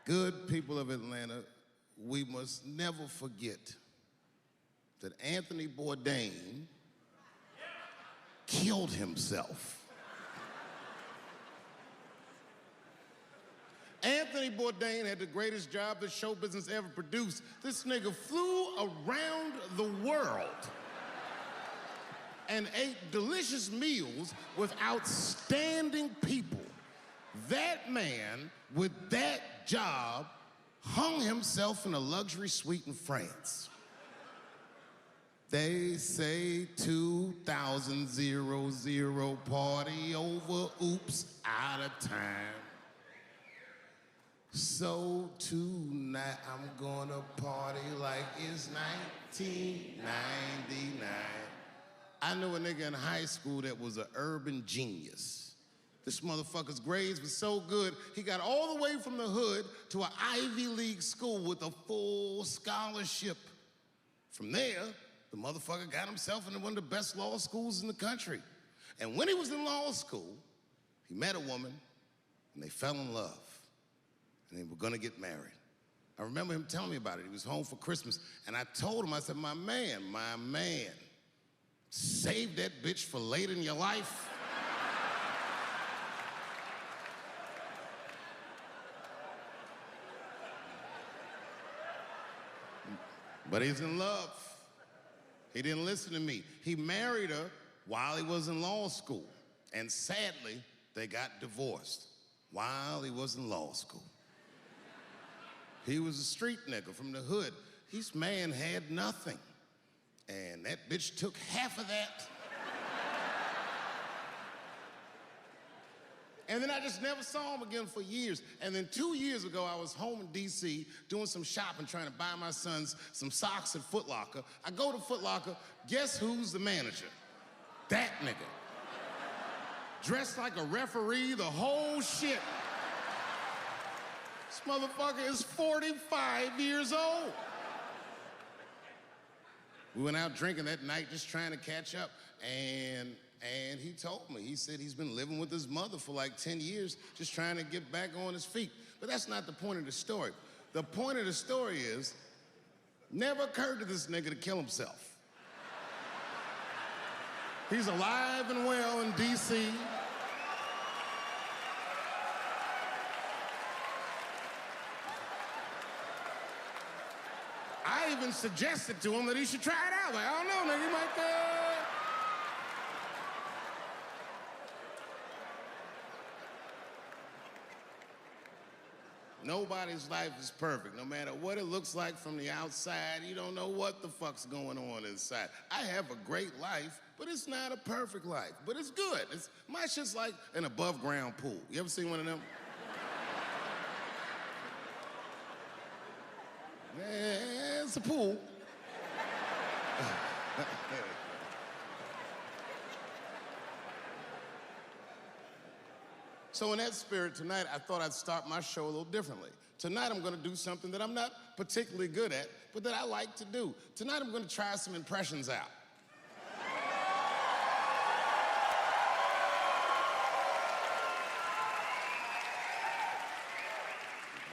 Good people of Atlanta, we must never forget that Anthony Bourdain killed himself. Anthony Bourdain had the greatest job that show business ever produced. This nigga flew around the world and ate delicious meals with outstanding people. That man, with that job, hung himself in a luxury suite in France. They say 2000 party over, oops, out of time. So tonight I'm gonna party like it's 1999. I knew a nigga in high school that was an urban genius. This motherfucker's grades were so good, he got all the way from the hood to an Ivy League school with a full scholarship. From there, the motherfucker got himself into one of the best law schools in the country. And when he was in law school, he met a woman and they fell in love. And they were gonna get married. I remember him telling me about it. He was home for Christmas. And I told him, I said, my man, save that bitch for later in your life. But he's in love. He didn't listen to me. He married her while he was in law school. And sadly, they got divorced while he was in law school. He was a street nigga from the hood. This man had nothing. And that bitch took half of that. And then I just never saw him again for years. And then 2 years ago, I was home in DC doing some shopping, trying to buy my sons some socks at Foot Locker. I go to Foot Locker, guess who's the manager? That nigga. Dressed like a referee, the whole shit. This motherfucker is 45 years old. We went out drinking that night, just trying to catch up, and he told me, he said he's been living with his mother for like 10 years, just trying to get back on his feet. But that's not the point of the story. The point of the story is, never occurred to this nigga to kill himself. He's alive and well in DC. I even suggested to him that he should try it out. Like, I don't know, nigga, he might, Nobody's life is perfect. No matter what it looks like from the outside, you don't know what the fuck's going on inside. I have a great life, but it's not a perfect life. But it's good. My shit's like an above ground pool. You ever seen one of them? Yeah, it's a pool. So in that spirit, tonight, I thought I'd start my show a little differently. Tonight, I'm gonna do something that I'm not particularly good at, but that I like to do. Tonight, I'm gonna try some impressions out.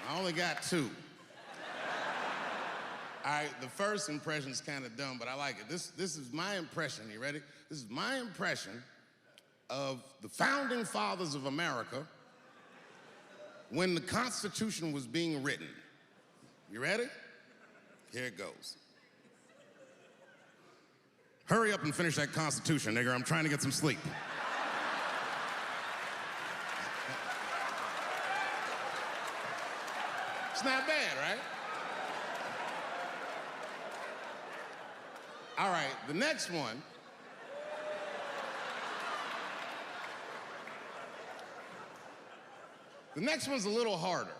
I only got two. All right, the first impression's kind of dumb, but I like it. This is my impression, you ready? This is my impression of the founding fathers of America when the Constitution was being written. You ready? Here it goes. Hurry up and finish that Constitution, nigger. I'm trying to get some sleep. It's not bad, right? All right, the next one. The next one's a little harder.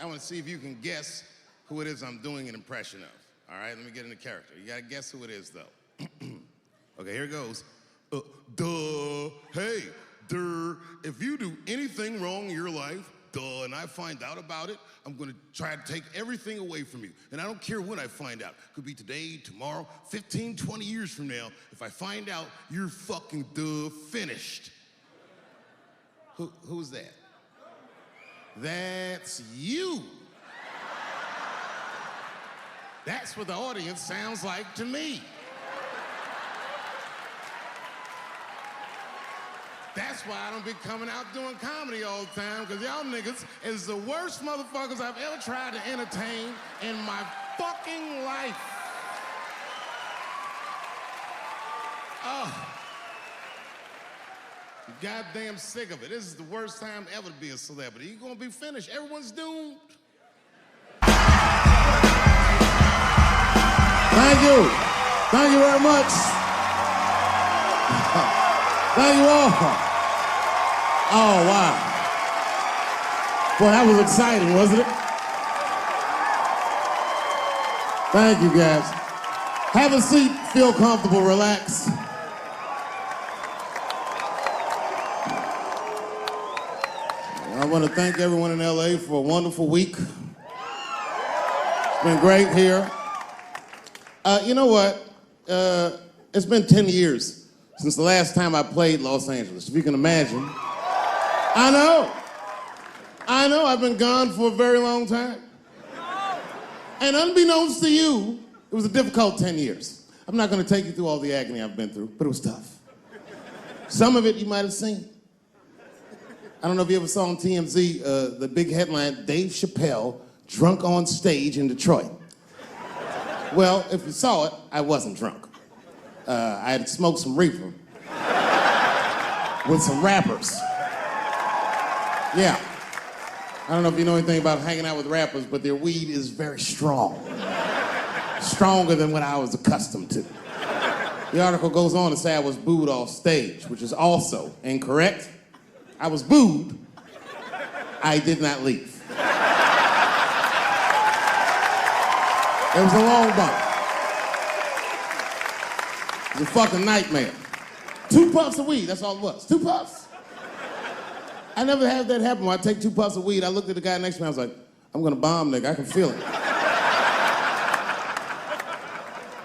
I want to see if you can guess who it is I'm doing an impression of. All right, let me get into character. You gotta guess who it is, though. Okay, here it goes. Hey, if you do anything wrong in your life, and I find out about it, I'm gonna try to take everything away from you. And I don't care when I find out. Could be today, tomorrow, 15, 20 years from now. If I find out, you're fucking finished. Who's that? That's you. That's what the audience sounds like to me. That's why I don't be coming out doing comedy all the time, because y'all niggas is the worst motherfuckers I've ever tried to entertain in my fucking life. Oh. I'm goddamn sick of it. This is the worst time ever to be a celebrity. You're gonna be finished. Everyone's doomed. Thank you. Thank you very much. Thank you all. Oh, wow. Boy, that was exciting, wasn't it? Thank you, guys. Have a seat, feel comfortable, relax. I want to thank everyone in LA for a wonderful week. It's been great here. You know what? It's been 10 years since the last time I played Los Angeles, if you can imagine. I know, I've been gone for a very long time. And unbeknownst to you, it was a difficult 10 years. I'm not gonna take you through all the agony I've been through, but it was tough. Some of it you might have seen. I don't know if you ever saw on TMZ, the big headline, Dave Chapelle, drunk on stage in Detroit. Well, if you saw it, I wasn't drunk. I had smoked some reefer with some rappers. Yeah. I don't know if you know anything about hanging out with rappers, but their weed is very strong. Stronger than what I was accustomed to. The article goes on to say I was booed off stage, which is also incorrect. I was booed. I did not leave. It was a long bump. It was a fucking nightmare. 2 puffs of weed, that's all it was. 2 puffs. I never had that happen. When I take 2 puffs of weed, I looked at the guy next to me, I was like, I'm gonna bomb, nigga, I can feel it.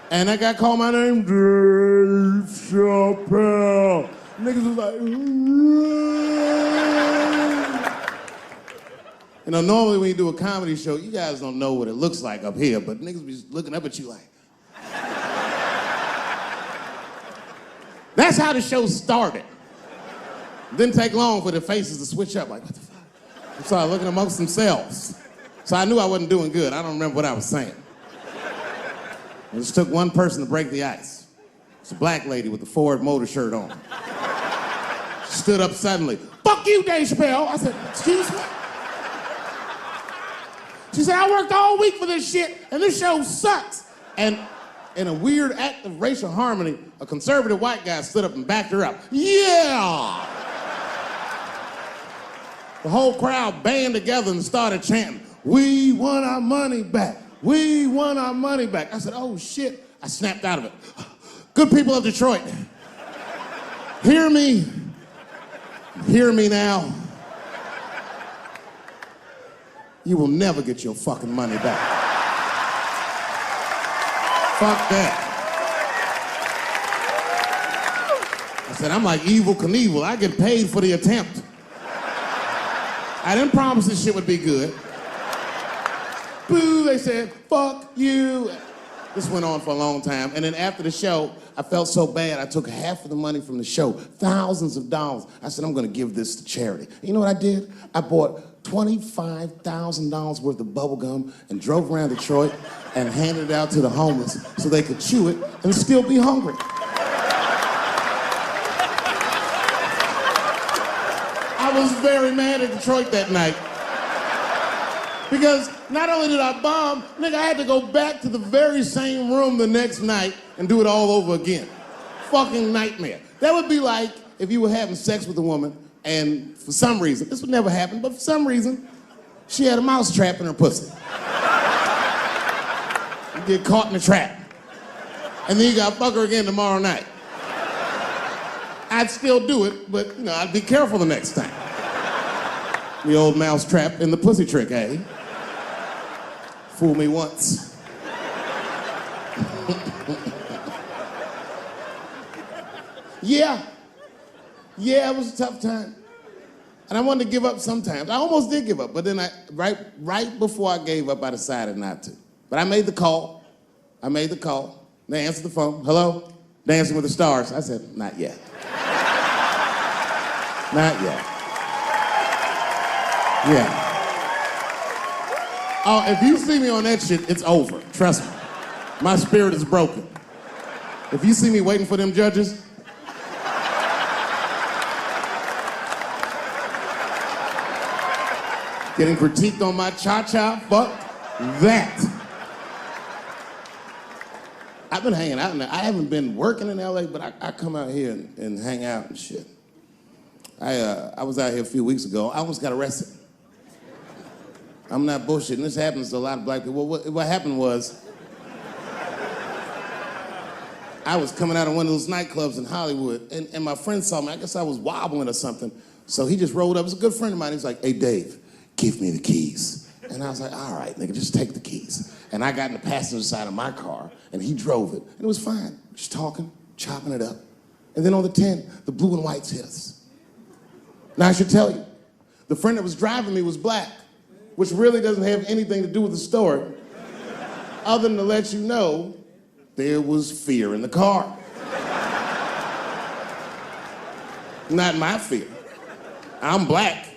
And that guy called my name, Dave Chapelle. Niggas was like, you know, normally when you do a comedy show, you guys don't know what it looks like up here, but niggas be looking up at you like. That's how the show started. Didn't take long for the faces to switch up, like, what the fuck? They started looking amongst themselves. So I knew I wasn't doing good. I don't remember what I was saying. It just took one person to break the ice. It's a black lady with a Ford Motor shirt on. She stood up suddenly. Fuck you, Dave Chapelle. I said, excuse me? She said, I worked all week for this shit, and this show sucks. And in a weird act of racial harmony, a conservative white guy stood up and backed her up. Yeah! The whole crowd band together and started chanting, we want our money back. We want our money back. I said, oh shit. I snapped out of it. Good people of Detroit, hear me now. You will never get your fucking money back. Fuck that. I said, I'm like Evel Knievel. I get paid for the attempt. I didn't promise this shit would be good. Boo, they said, fuck you. This went on for a long time. And then after the show, I felt so bad, I took half of the money from the show, thousands of dollars. I said, I'm gonna give this to charity. You know what I did? I bought $25,000 worth of bubble gum and drove around Detroit and handed it out to the homeless so they could chew it and still be hungry. I was very mad at Detroit that night. Because not only did I bomb, nigga, I had to go back to the very same room the next night and do it all over again. Fucking nightmare. That would be like if you were having sex with a woman and for some reason, this would never happen, but for some reason, she had a mouse trap in her pussy. You get caught in the trap. And then you gotta fuck her again tomorrow night. I'd still do it, but you know, I'd be careful the next time. The old mouse trap in the pussy trick, eh? Fool me once. Yeah, it was a tough time. And I wanted to give up sometimes. I almost did give up, but then right before I gave up, I decided not to. But I made the call. They answered the phone. Hello? Dancing with the Stars. I said, not yet. Not yet. Yeah. Oh, if you see me on that shit, it's over. Trust me. My spirit is broken. If you see me waiting for them judges, getting critiqued on my cha-cha, fuck that. I've been hanging out in there. I haven't been working in LA, but I come out here and hang out and shit. I was out here a few weeks ago. I almost got arrested. I'm not bullshitting. This happens to a lot of black people. What happened was, I was coming out of one of those nightclubs in Hollywood, and my friend saw me. I guess I was wobbling or something. So he just rolled up. It's a good friend of mine. He was like, hey, Dave, give me the keys. And I was like, all right, nigga, just take the keys. And I got in the passenger side of my car, and he drove it. And it was fine. Just talking, chopping it up. And then on the 10, the blue and whites hit us. Now, I should tell you, the friend that was driving me was black, which really doesn't have anything to do with the story, other than to let you know there was fear in the car. Not my fear. I'm black,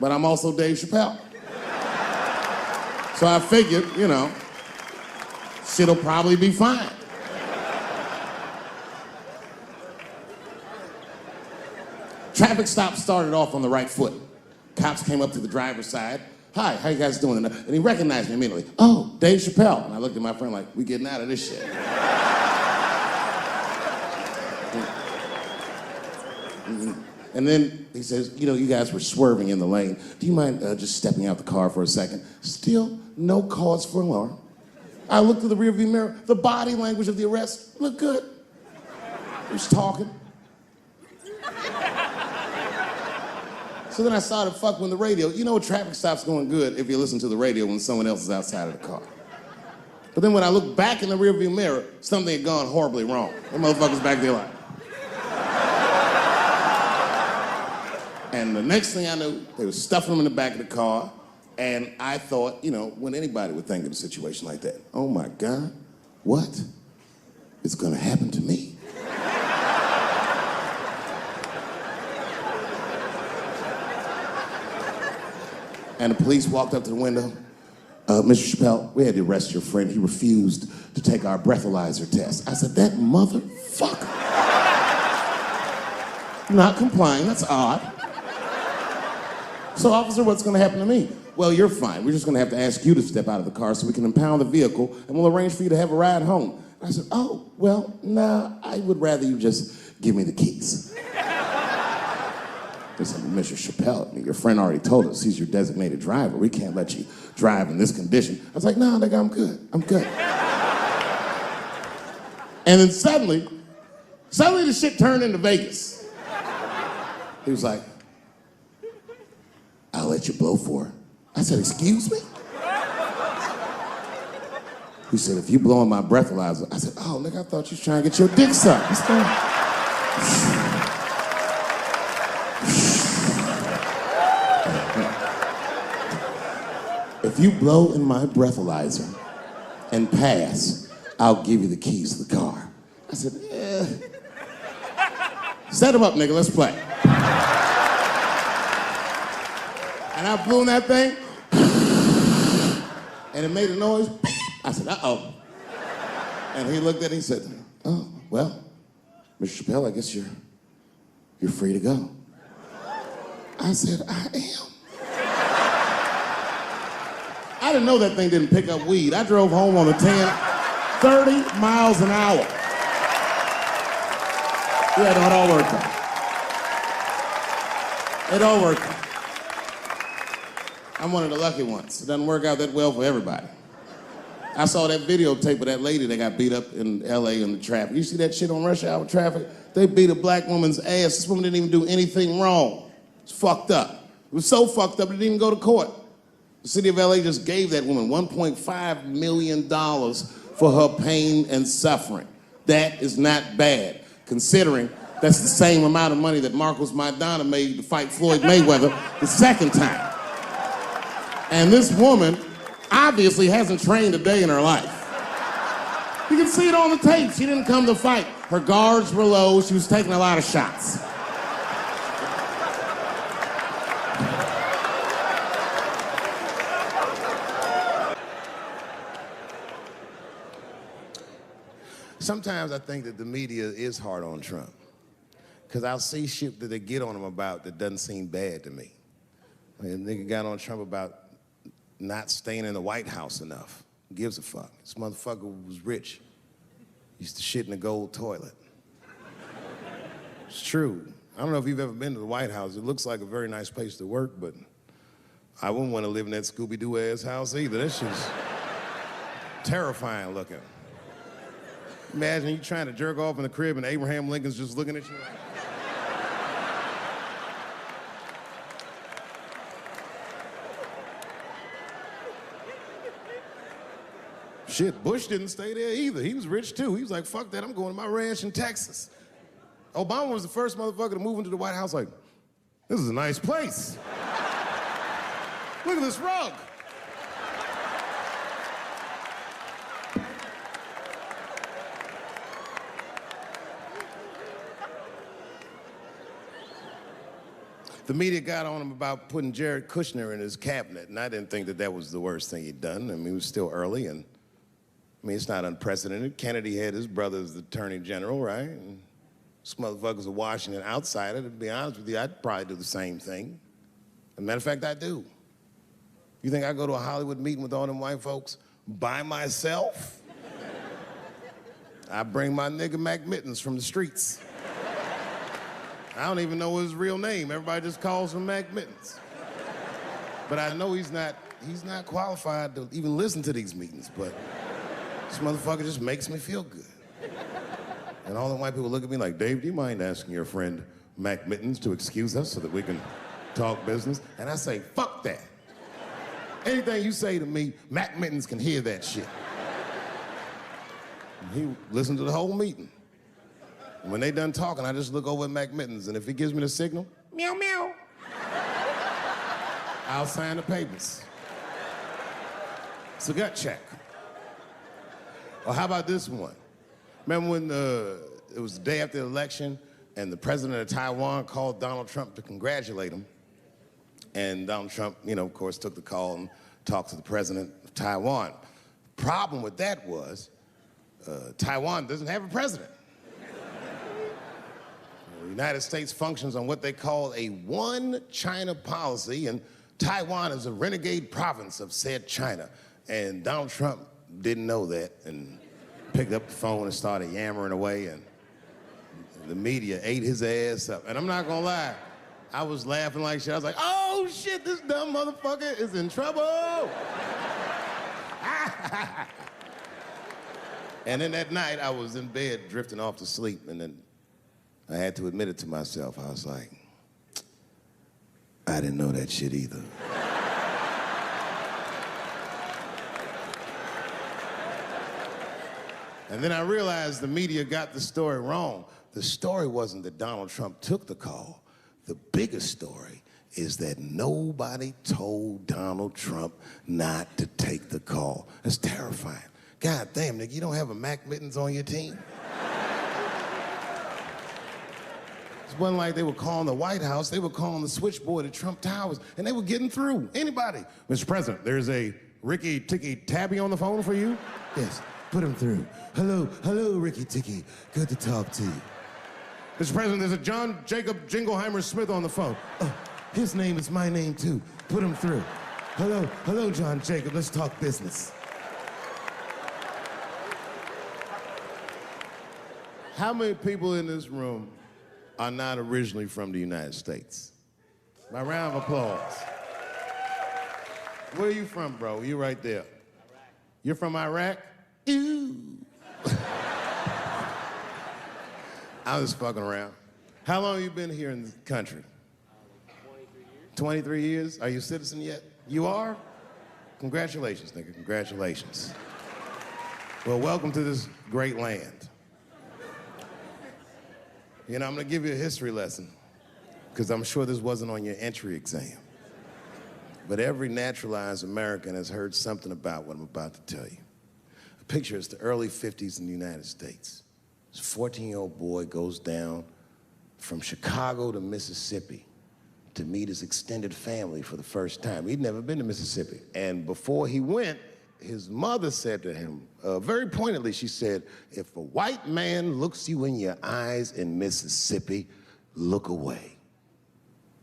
but I'm also Dave Chapelle. So I figured, you know, shit'll probably be fine. Traffic stop started off on the right foot. Cops came up to the driver's side. Hi, how you guys doing? And he recognized me immediately. Oh, Dave Chapelle. And I looked at my friend like, we getting out of this shit. And then he says, you know, you guys were swerving in the lane. Do you mind just stepping out the car for a second? Still no cause for alarm. I looked through the rearview mirror. The body language of the arrest looked good. He was talking. So then I started fucking with the radio. You know, a traffic stop's going good if you listen to the radio when someone else is outside of the car. But then when I looked back in the rearview mirror, something had gone horribly wrong. The motherfucker's back there like. And the next thing I knew, they were stuffing him in the back of the car. And I thought, you know, when anybody would think of a situation like that, oh my God, what is gonna happen to me? And the police walked up to the window. Mr. Chapelle, we had to arrest your friend. He refused to take our breathalyzer test. I said, that motherfucker. Not complying, that's odd. So, officer, what's gonna happen to me? Well, you're fine. We're just gonna have to ask you to step out of the car so we can impound the vehicle, and we'll arrange for you to have a ride home. I said, oh, well, nah, I would rather you just give me the keys. They said, Mr. Chapelle, your friend already told us he's your designated driver. We can't let you drive in this condition. I was like, no, nigga, I'm good. I'm good. And then suddenly the shit turned into Vegas. He was like, I'll let you blow for it. I said, excuse me? He said, if you blow in my breathalyzer. I said, oh, nigga, I thought you was trying to get your dick sucked. What's going on? If you blow in my breathalyzer and pass, I'll give you the keys to the car. I said, set him up, nigga, let's play. And I blew in that thing, and it made a noise. I said, uh-oh. And he looked at it and he said, oh, well, Mr. Chapelle, I guess you're free to go. I said, I am. I didn't know that thing didn't pick up weed. I drove home on the 10, 30 miles an hour. Yeah, no, it all worked out. It all worked out. I'm one of the lucky ones. It doesn't work out that well for everybody. I saw that videotape of that lady that got beat up in LA in the traffic. You see that shit on rush hour traffic? They beat a black woman's ass. This woman didn't even do anything wrong. It's fucked up. It was so fucked up it didn't even go to court. The city of LA just gave that woman $1.5 million for her pain and suffering. That is not bad, considering That's the same amount of money that Marcos Maidana made to fight Floyd Mayweather the second time. And this woman obviously hasn't trained a day in her life. You can see it on the tape. She didn't come to fight. Her guards were low. She was taking a lot of shots. Sometimes I think that the media is hard on Trump, because I'll see shit that they get on him about that doesn't seem bad to me. I mean, a nigga got on Trump about not staying in the White House enough. Who gives a fuck? This motherfucker was rich. Used to shit in a gold toilet. It's true. I don't know if you've ever been to the White House. It looks like a very nice place to work, but I wouldn't want to live in that Scooby-Doo ass house either. That shit's terrifying looking. Imagine you trying to jerk off in the crib and Abraham Lincoln's just looking at you like... Shit, Bush didn't stay there either. He was rich too. He was like, fuck that, I'm going to my ranch in Texas. Obama was the first motherfucker to move into the White House like, this is a nice place. Look at this rug. The media got on him about putting Jared Kushner in his cabinet, and I didn't think that that was the worst thing he'd done. I mean, it was still early, and I mean, it's not unprecedented. Kennedy had his brother as the attorney general, right? And this motherfucker's a Washington outsider. To be honest with you, I'd probably do the same thing. As a matter of fact, I do. You think I go to a Hollywood meeting with all them white folks by myself? I bring my nigga Mac Mittens from the streets. I don't even know his real name. Everybody just calls him Mac Mittens. But I know he's not qualified to even listen to these meetings, but this motherfucker just makes me feel good. And all the white people look at me like, Dave, do you mind asking your friend Mac Mittens to excuse us so that we can talk business? And I say, fuck that. Anything you say to me, Mac Mittens can hear that shit. And he listened to the whole meeting. And when they done talking, I just look over at Mac Mittens, and if he gives me the signal, meow, meow, I'll sign the papers. It's a gut check. Or how about this one? Remember when it was the day after the election, and the president of Taiwan called Donald Trump to congratulate him, and Donald Trump, you know, of course, took the call and talked to the president of Taiwan. Problem with that was, Taiwan doesn't have a president. The United States functions on what they call a one China policy, and Taiwan is a renegade province of said China. And Donald Trump didn't know that and picked up the phone and started yammering away, and the media ate his ass up. And I'm not gonna lie, I was laughing like shit. I was like, oh shit, this dumb motherfucker is in trouble. And then that night, I was in bed drifting off to sleep, and then I had to admit it to myself. I was like, I didn't know that shit either. And then I realized the media got the story wrong. The story wasn't that Donald Trump took the call. The biggest story is that nobody told Donald Trump not to take the call. That's terrifying. God damn, nigga, you don't have a Mac Mittens on your team? It wasn't like they were calling the White House, they were calling the switchboard at Trump Towers, and they were getting through. Anybody. Mr. President, there's a Ricky Ticky Tabby on the phone for you? Yes, put him through. Hello, Ricky Ticky. Good to talk to you. Mr. President, there's a John Jacob Jingleheimer Smith on the phone. Oh, his name is my name too. Put him through. Hello, John Jacob. Let's talk business. How many people in this room are not originally from the United States? My round of applause. Where are you from, bro? You right there. You're from Iraq? Ew. I was fucking around. How long have you been here in the country? 23 years. 23 years? Are you a citizen yet? You are? Congratulations, nigga. Congratulations. Well, welcome to this great land. You know, I'm gonna give you a history lesson, because I'm sure this wasn't on your entry exam. But every naturalized American has heard something about what I'm about to tell you. A picture is the early 50s in the United States. This 14-year-old boy goes down from Chicago to Mississippi to meet his extended family for the first time. He'd never been to Mississippi. And before he went, his mother said to him, very pointedly, she said, if a white man looks you in your eyes in Mississippi, look away.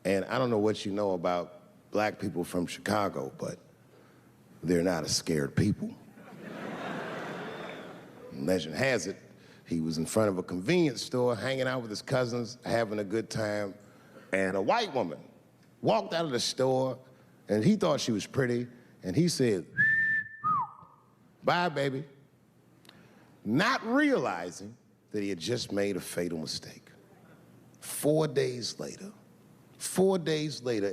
And I don't know what you know about black people from Chicago, but they're not a scared people. Legend has it, he was in front of a convenience store, hanging out with his cousins, having a good time, and a white woman walked out of the store, and he thought she was pretty, and he said, bye, baby, not realizing that he had just made a fatal mistake. 4 days later,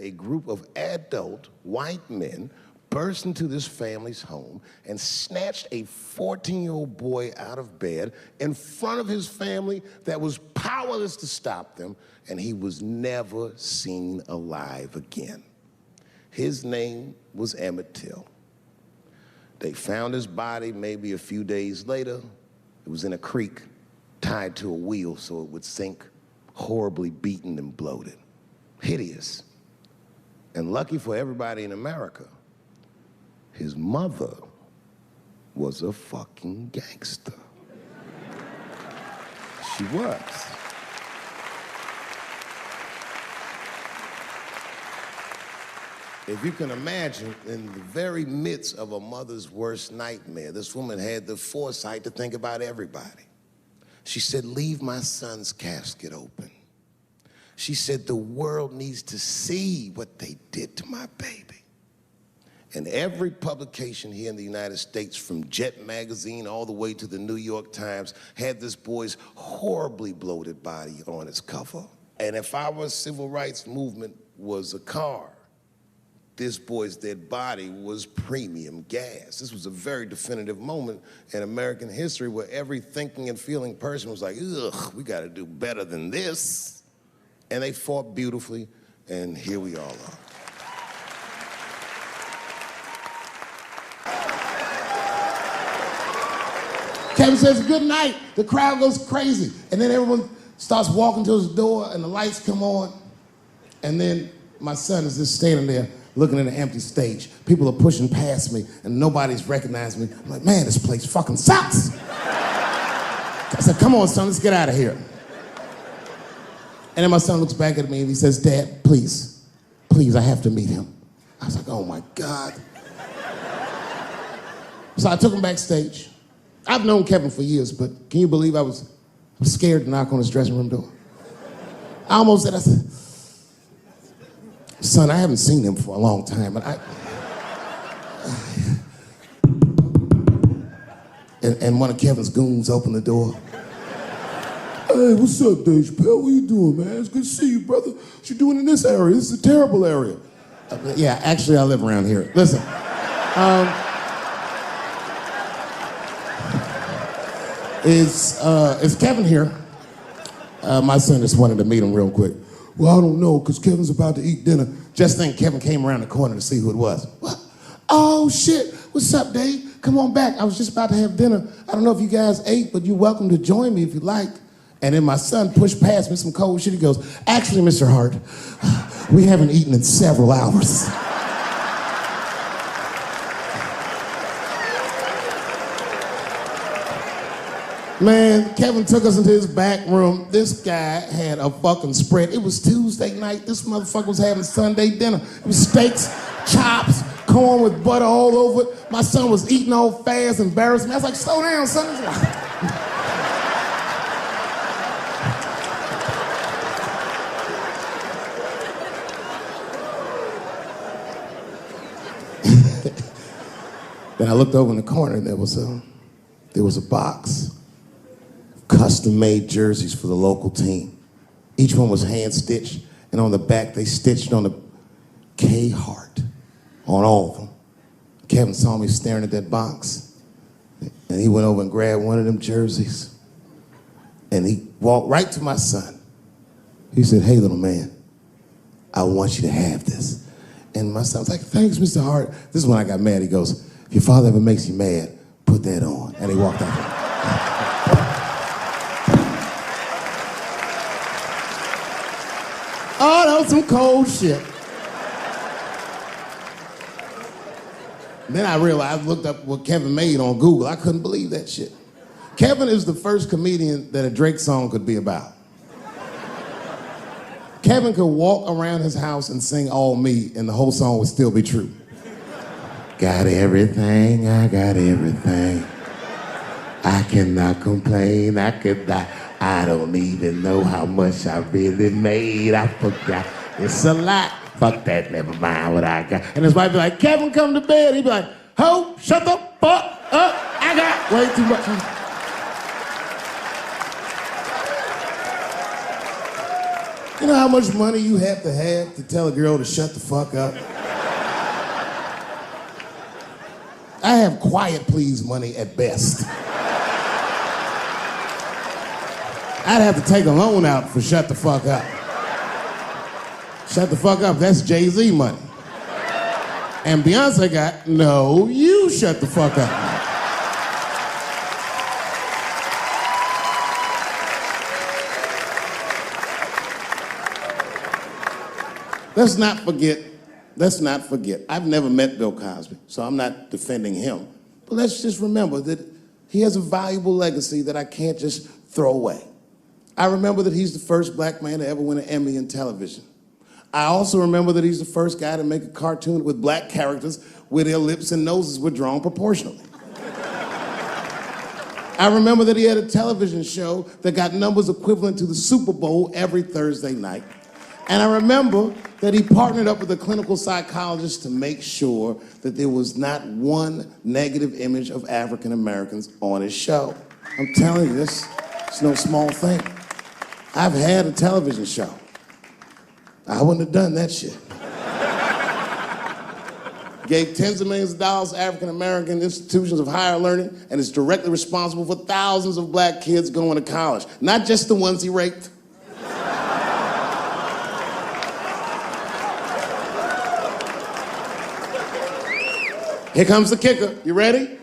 a group of adult white men burst into this family's home and snatched a 14-year-old boy out of bed in front of his family that was powerless to stop them, and he was never seen alive again. His name was Emmett Till. They found his body maybe a few days later. It was in a creek, tied to a wheel so it would sink, horribly beaten and bloated. Hideous. And lucky for everybody in America, his mother was a fucking gangster. She was. If you can imagine, in the very midst of a mother's worst nightmare, this woman had the foresight to think about everybody. She said, leave my son's casket open. She said, the world needs to see what they did to my baby. And every publication here in the United States, from Jet magazine all the way to the New York Times, had this boy's horribly bloated body on its cover. And if our civil rights movement was a car, this boy's dead body was premium gas. This was a very definitive moment in American history where every thinking and feeling person was like, ugh, we gotta do better than this. And they fought beautifully, and here we all are. Kevin says, good night. The crowd goes crazy. And then everyone starts walking to his door and the lights come on. And then my son is just standing there looking at an empty stage. People are pushing past me and nobody's recognizing me. I'm like, man, this place fucking sucks. I said, come on, son, let's get out of here. And then my son looks back at me and he says, Dad, please, I have to meet him. I was like, oh my God. So I took him backstage. I've known Kevin for years, but can you believe I was scared to knock on his dressing room door? I almost said, I said, son, I haven't seen him for a long time, but and one of Kevin's goons opened the door. Hey, what's up, Dave Chapelle? What you doing, man? It's good to see you, brother. What you doing in this area? This is a terrible area. Yeah, actually, I live around here. Listen. Is Kevin here? My son just wanted to meet him real quick. Well, I don't know, because Kevin's about to eat dinner. Just think Kevin came around the corner to see who it was. What? Oh, shit. What's up, Dave? Come on back. I was just about to have dinner. I don't know if you guys ate, but you're welcome to join me if you like. And then my son pushed past me some cold shit. He goes, actually, Mr. Hart, we haven't eaten in several hours. Man, Kevin took us into his back room. This guy had a fucking spread. It was Tuesday night. This motherfucker was having Sunday dinner. It was steaks, chops, corn with butter all over it. My son was eating all fast, embarrassed me. I was like, slow down, son. Then I looked over in the corner and there was a box. Custom-made jerseys for the local team. Each one was hand-stitched, and on the back they stitched on the K Hart on all of them. Kevin saw me staring at that box, and he went over and grabbed one of them jerseys, and he walked right to my son, He said, hey, little man, I want you to have this. And my son was like, thanks, Mr. Hart. This is when I got mad. He goes, if your father ever makes you mad, put that on. And he walked out. Oh, that was some cold shit. Then I realized, I looked up what Kevin made on Google. I couldn't believe that shit. Kevin is the first comedian that a Drake song could be about. Kevin could walk around his house and sing All Me, and the whole song would still be true. Got everything, I got everything. I cannot complain, I could die. I don't even know how much I really made. I forgot, it's a lot. Fuck that, never mind what I got. And his wife be like, Kevin, come to bed. He'd be like, ho, shut the fuck up. I got way too much. You know how much money you have to tell a girl to shut the fuck up? I have quiet please money at best. I'd have to take a loan out for shut the fuck up. Shut the fuck up, that's Jay-Z money. And Beyonce got, no, you shut the fuck up. Let's not forget, I've never met Bill Cosby, so I'm not defending him. But let's just remember that he has a valuable legacy that I can't just throw away. I remember that he's the first black man to ever win an Emmy in television. I also remember that he's the first guy to make a cartoon with black characters where their lips and noses were drawn proportionally. I remember that he had a television show that got numbers equivalent to the Super Bowl every Thursday night. And I remember that he partnered up with a clinical psychologist to make sure that there was not one negative image of African Americans on his show. I'm telling you, it's no small thing. I've had a television show. I wouldn't have done that shit. Gave tens of millions of dollars to African American institutions of higher learning and is directly responsible for thousands of black kids going to college. Not just the ones he raped. Here comes the kicker. You ready?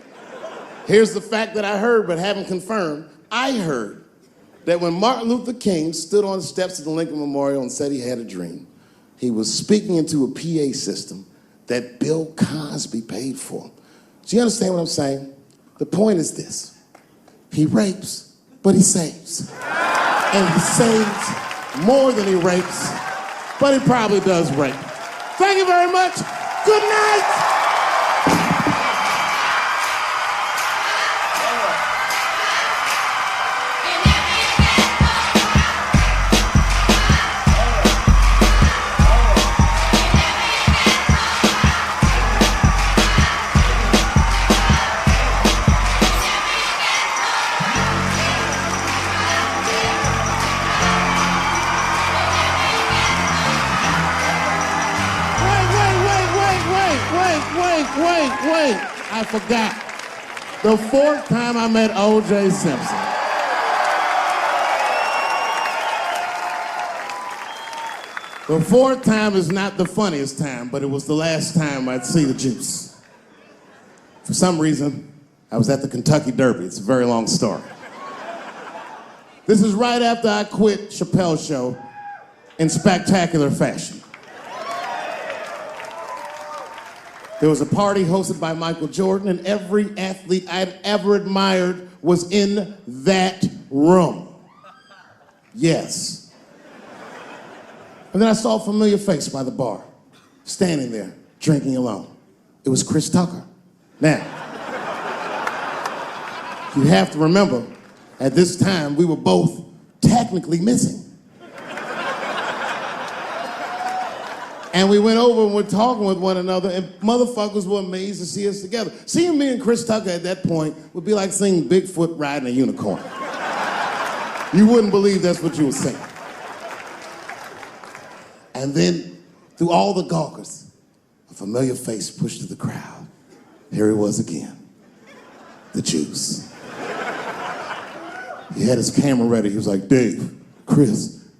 Here's the fact that I heard but haven't confirmed. I heard that when Martin Luther King stood on the steps of the Lincoln Memorial and said he had a dream, he was speaking into a PA system that Bill Cosby paid for. Do you understand what I'm saying? The point is this. He rapes, but he saves. And he saves more than he rapes, but he probably does rape. Thank you very much. Good night. Wait, I forgot. The fourth time I met O.J. Simpson. The fourth time is not the funniest time, but it was the last time I'd see the juice. For some reason, I was at the Kentucky Derby. It's a very long story. This is right after I quit Chapelle show in spectacular fashion. There was a party hosted by Michael Jordan, and every athlete I'd ever admired was in that room. Yes. And then I saw a familiar face by the bar, standing there, drinking alone. It was Chris Tucker. Now, you have to remember, at this time, we were both technically missing. And we went over and we're talking with one another, and motherfuckers were amazed to see us together. Seeing me and Chris Tucker at that point would be like seeing Bigfoot riding a unicorn. You wouldn't believe that's what you were saying. And then, through all the gawkers, a familiar face pushed through the crowd. Here he was again, the Juice. He had his camera ready. He was like, Dave, Chris,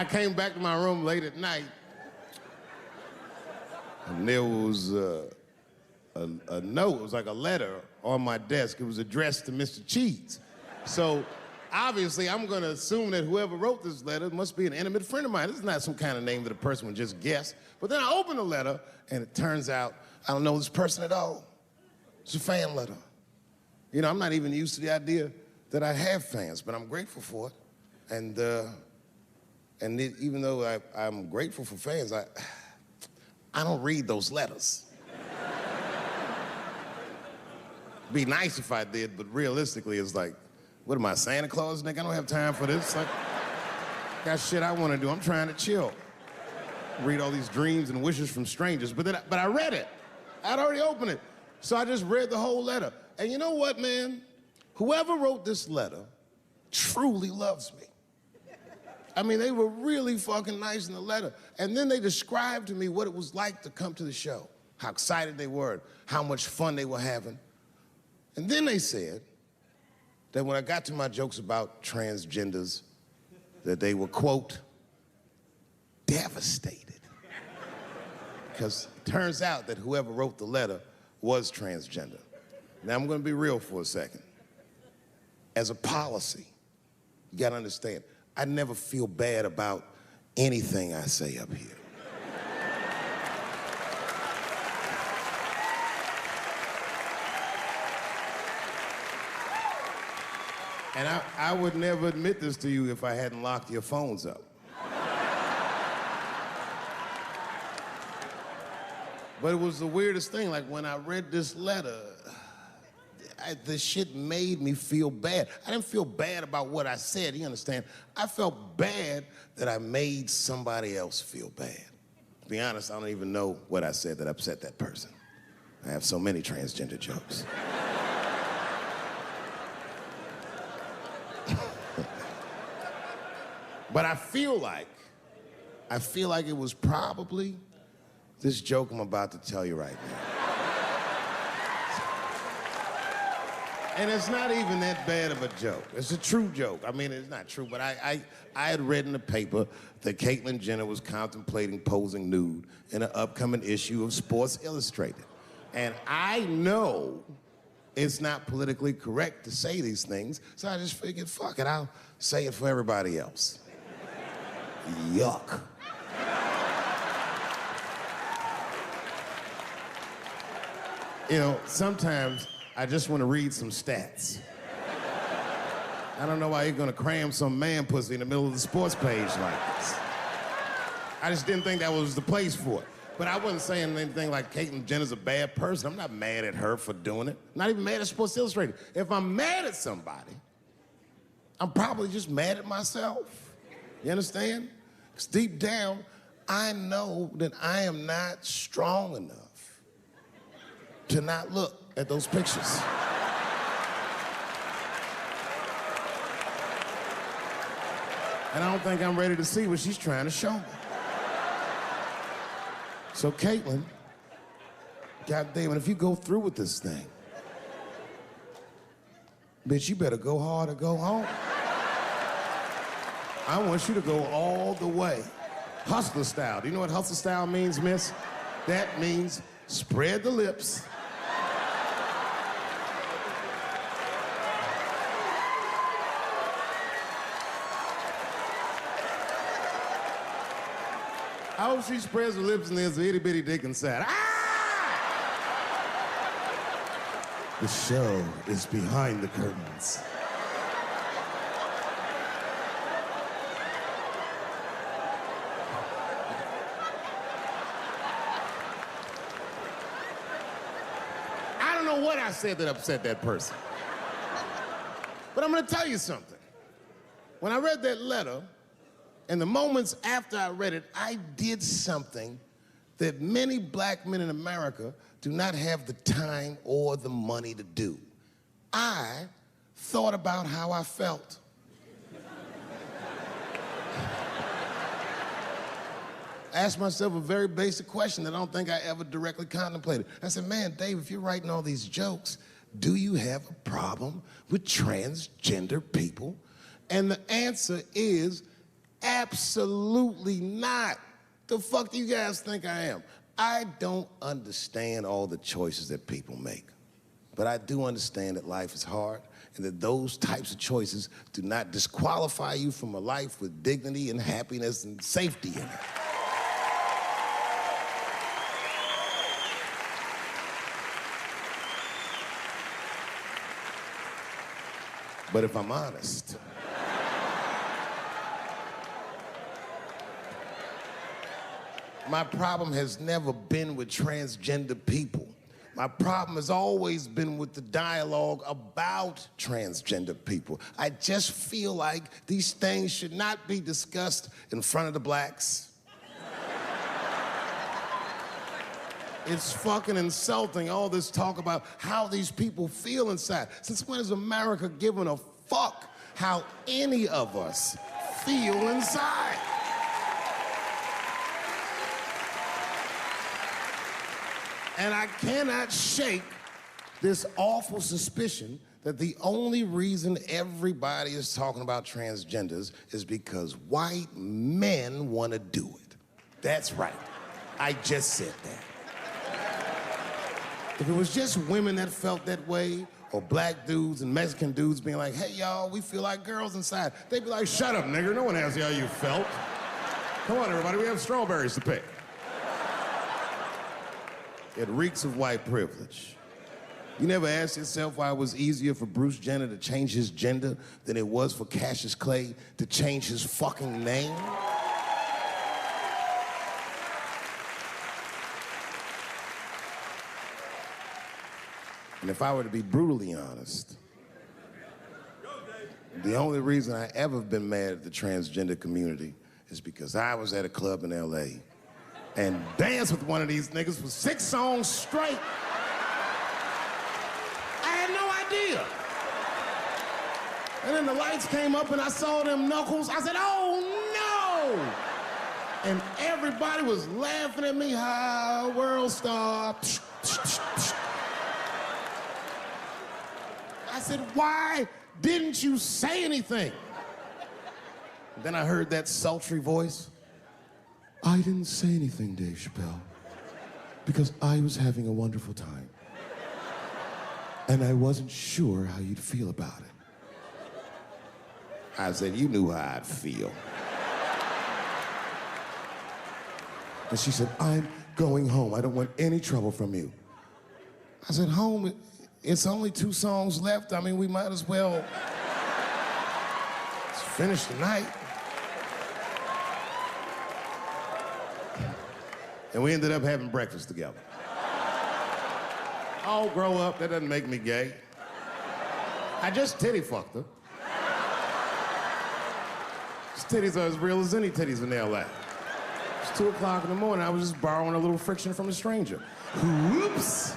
I came back to my room late at night, and there was a note. It was like a letter on my desk. It was addressed to Mr. Cheese. So obviously, I'm going to assume that whoever wrote this letter must be an intimate friend of mine. This is not some kind of name that a person would just guess. But then I open the letter, and it turns out I don't know this person at all. It's a fan letter. You know, I'm not even used to the idea that I have fans, but I'm grateful for it. And even though I'm grateful for fans, I don't read those letters. Be nice if I did, but realistically, it's like, what am I, Santa Claus, nigga? I don't have time for this. Like, got shit I want to do. I'm trying to chill. Read all these dreams and wishes from strangers. But I read it. I'd already opened it. So I just read the whole letter. And you know what, man? Whoever wrote this letter truly loves me. I mean, they were really fucking nice in the letter. And then they described to me what it was like to come to the show, how excited they were, how much fun they were having. And then they said that when I got to my jokes about transgenders, that they were, quote, devastated. Because it turns out that whoever wrote the letter was transgender. Now, I'm gonna be real for a second. As a policy, you gotta understand, I never feel bad about anything I say up here. And I would never admit this to you if I hadn't locked your phones up. But it was the weirdest thing. Like, when I read this letter, the shit made me feel bad. I didn't feel bad about what I said, you understand? I felt bad that I made somebody else feel bad. To be honest, I don't even know what I said that upset that person. I have so many transgender jokes. But I feel like it was probably this joke I'm about to tell you right now. And it's not even that bad of a joke. It's a true joke. I mean, it's not true, but I had read in the paper that Caitlyn Jenner was contemplating posing nude in an upcoming issue of Sports Illustrated. And I know it's not politically correct to say these things, so I just figured, fuck it, I'll say it for everybody else. Yuck. You know, sometimes I just want to read some stats. I don't know why you're gonna cram some man pussy in the middle of the sports page like this. I just didn't think that was the place for it. But I wasn't saying anything like Caitlyn Jenner's a bad person. I'm not mad at her for doing it. I'm not even mad at Sports Illustrated. If I'm mad at somebody, I'm probably just mad at myself. You understand? Because deep down, I know that I am not strong enough to not look at those pictures. And I don't think I'm ready to see what she's trying to show me. So Caitlyn, goddamn, if you go through with this thing, bitch, you better go hard or go home. I want you to go all the way. Hustler style. Do you know what hustler style means, miss? That means spread the lips. I hope she spreads her lips and there's an itty bitty dick inside. Ah! The show is behind the curtains. I don't know what I said that upset that person. But I'm gonna tell you something. When I read that letter, in the moments after I read it, I did something that many black men in America do not have the time or the money to do. I thought about how I felt. I asked myself a very basic question that I don't think I ever directly contemplated. I said, man, Dave, if you're writing all these jokes, do you have a problem with transgender people? And the answer is, Absolutely not. The fuck do you guys think I am? I don't understand all the choices that people make. But I do understand that life is hard and that those types of choices do not disqualify you from a life with dignity and happiness and safety in it. But if I'm honest, my problem has never been with transgender people. My problem has always been with the dialogue about transgender people. I just feel like these things should not be discussed in front of the blacks. It's fucking insulting, all this talk about how these people feel inside. Since when has America given a fuck how any of us feel inside? And I cannot shake this awful suspicion that the only reason everybody is talking about transgenders is because white men want to do it. That's right. I just said that. If it was just women that felt that way, or black dudes and Mexican dudes being like, hey, y'all, we feel like girls inside, they'd be like, shut up, nigger, no one asked you how you felt. Come on, everybody, we have strawberries to pick. It reeks of white privilege. You never asked yourself why it was easier for Bruce Jenner to change his gender than it was for Cassius Clay to change his fucking name? And if I were to be brutally honest, the only reason I ever been mad at the transgender community is because I was at a club in LA and danced with one of these niggas for 6 songs straight. I had no idea. And then the lights came up and I saw them knuckles. I said, oh no! And everybody was laughing at me, hi, world star. I said, why didn't you say anything? Then I heard that sultry voice. I didn't say anything, Dave Chapelle, because I was having a wonderful time. And I wasn't sure how you'd feel about it. I said, you knew how I'd feel. And she said, I'm going home. I don't want any trouble from you. I said, home? It's only 2 songs left. I mean, we might as well finish the night. And we ended up having breakfast together. Oh, grow up, that doesn't make me gay. I just titty fucked her. His titties are as real as any titties in LA. It's 2 o'clock in the morning, I was just borrowing a little friction from a stranger. Whoops.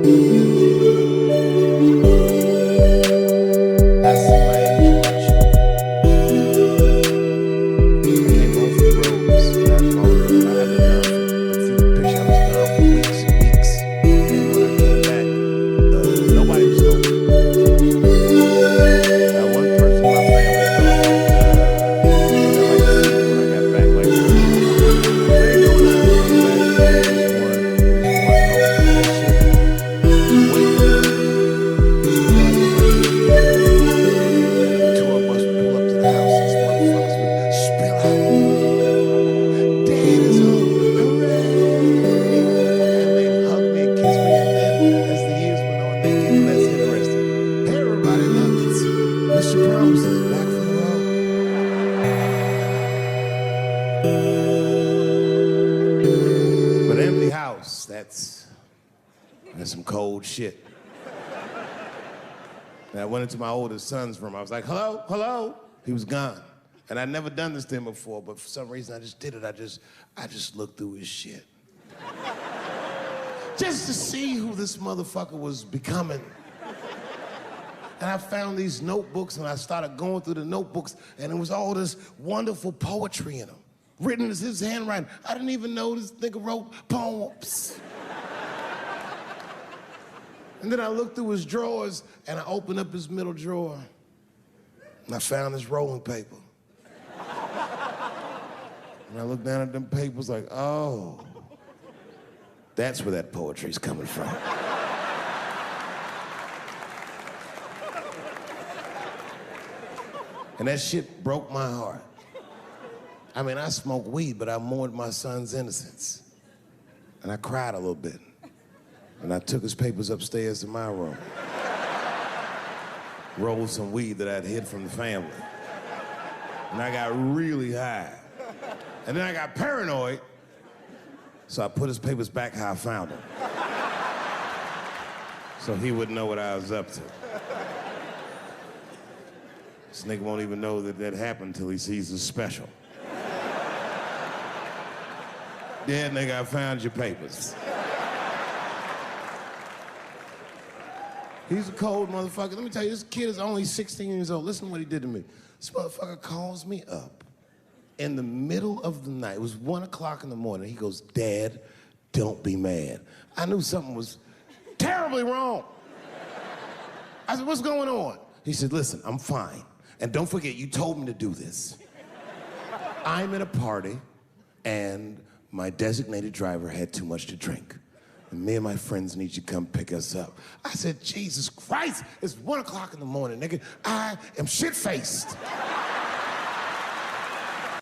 I see my age in my children. I came home from Rose not long ago. I've been gone for, if you can picture, I was gone for weeks and weeks. And when I came back, nobody was home. Now, one person in my family thought that I'd like to see me when I got back. Like, what are you doing now? But empty house, that's some cold shit. And I went into my oldest son's room. I was like, hello, hello. He was gone. And I'd never done this to him before, but for some reason I just did it. I just looked through his shit. Just to see who this motherfucker was becoming. And I found these notebooks and I started going through the notebooks and it was all this wonderful poetry in them. Written as his handwriting. I didn't even know this nigga wrote poems. And then I looked through his drawers and I opened up his middle drawer and I found this rolling paper. And I looked down at them papers like, oh, that's where that poetry's coming from. And that shit broke my heart. I mean, I smoked weed, but I mourned my son's innocence. And I cried a little bit. And I took his papers upstairs to my room. Rolled some weed that I'd hid from the family. And I got really high. And then I got paranoid, so I put his papers back how I found them. So he wouldn't know what I was up to. This nigga won't even know that that happened until he sees the special. Yeah, nigga, I found your papers. He's a cold motherfucker. Let me tell you, this kid is only 16 years old. Listen to what he did to me. This motherfucker calls me up in the middle of the night. It was 1 o'clock in the morning. He goes, Dad, don't be mad. I knew something was terribly wrong. I said, what's going on? He said, listen, I'm fine. And don't forget, you told me to do this. I'm at a party, and my designated driver had too much to drink. And me and my friends need you to come pick us up. I said, Jesus Christ, it's 1 o'clock in the morning, nigga. I am shit-faced.